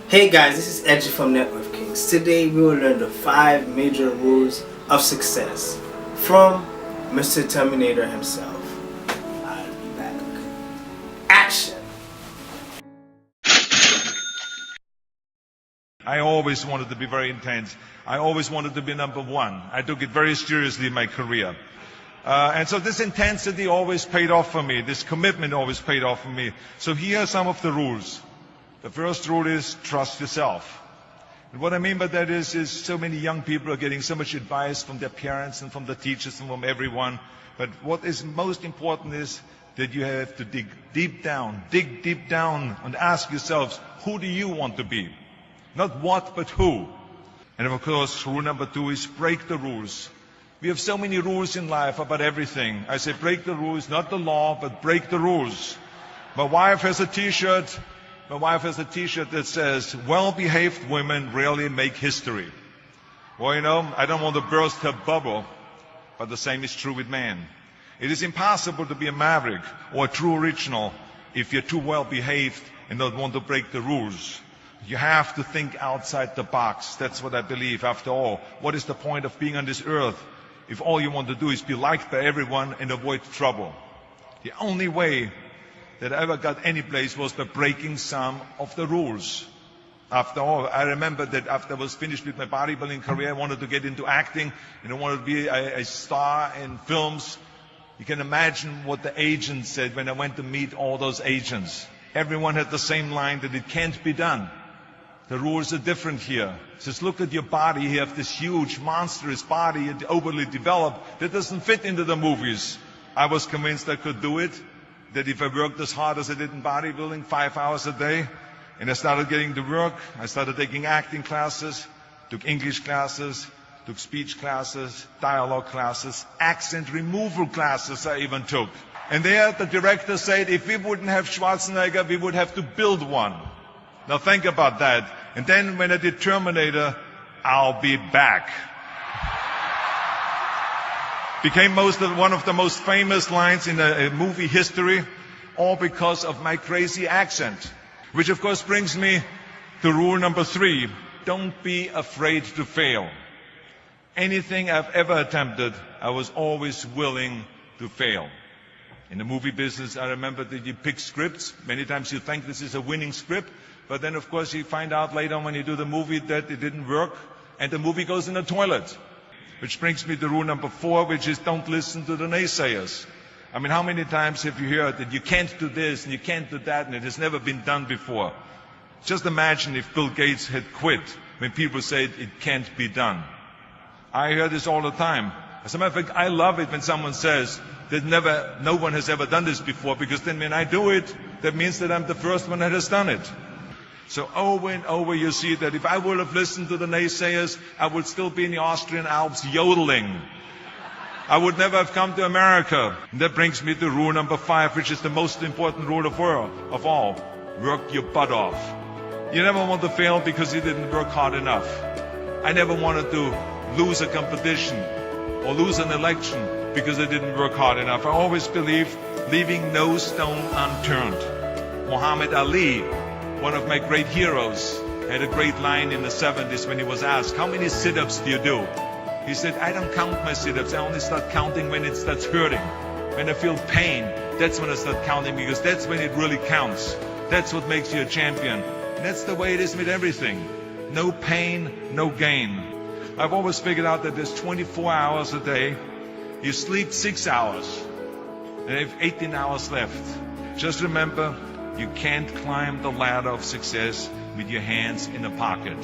Hey guys, this is Edgy from Network Kings. Today we will learn the 5 major rules of success from Mr. Terminator himself. I'll be back. Action! I always wanted to be very intense. I always wanted to be number one. I took it very seriously in my career. And so this intensity always paid off for me. This commitment always paid off for me. So here are some of the rules. The first rule is trust yourself. And what I mean by that is so many young people are getting so much advice from their parents and from the teachers and from everyone. But what is most important is that you have to dig deep down and ask yourselves, who do you want to be? Not what, but who. And of course, rule number 2 is break the rules. We have so many rules in life about everything. I say break the rules, not the law, but break the rules. My wife has a t-shirt that says, well-behaved women rarely make history. Well, you know, I don't want to burst her bubble, but the same is true with men. It is impossible to be a maverick or a true original if you're too well-behaved and don't want to break the rules. You have to think outside the box. That's what I believe. After all, what is the point of being on this earth if all you want to do is be liked by everyone and avoid trouble? The only way that I ever got any place was by breaking some of the rules. After all, I remember that after I was finished with my bodybuilding career, I wanted to get into acting and I wanted to be a star in films. You can imagine what the agents said when I went to meet all those agents. Everyone had the same line that it can't be done. The rules are different here. Just look at your body. You have this huge, monstrous body, overly developed, that doesn't fit into the movies. I was convinced I could do it, that if I worked as hard as I did in bodybuilding, 5 hours a day, and I started getting to work, I started taking acting classes, took English classes, took speech classes, dialogue classes, accent removal classes I even took. And there the director said, if we wouldn't have Schwarzenegger, we would have to build one. Now think about that. And then when I did Terminator, I'll be back. Became one of the most famous lines in a movie history, all because of my crazy accent. Which of course brings me to rule number 3. Don't be afraid to fail. Anything I've ever attempted, I was always willing to fail. In the movie business, I remember that you pick scripts. Many times you think this is a winning script, but then of course you find out later on when you do the movie that it didn't work, and the movie goes in the toilet. Which brings me to rule number 4, which is don't listen to the naysayers. I mean, how many times have you heard that you can't do this and you can't do that and it has never been done before? Just imagine if Bill Gates had quit when people said it can't be done. I hear this all the time. As a matter of fact, I love it when someone says that no one has ever done this before, because then when I do it, that means that I'm the first one that has done it. So over and over you see that if I would have listened to the naysayers, I would still be in the Austrian Alps yodeling. I would never have come to America. And that brings me to rule number 5, which is the most important rule of all. Work your butt off. You never want to fail because you didn't work hard enough. I never wanted to lose a competition or lose an election because I didn't work hard enough. I always believed leaving no stone unturned. Muhammad Ali, one of my great heroes, had a great line in the 70s when he was asked, how many sit-ups do you do? He said, I don't count my sit-ups. I only start counting when it starts hurting. When I feel pain, that's when I start counting, because that's when it really counts. That's what makes you a champion. And that's the way it is with everything. No pain, no gain. I've always figured out that there's 24 hours a day. You sleep 6 hours. And you have 18 hours left. Just remember, you can't climb the ladder of success with your hands in a pocket.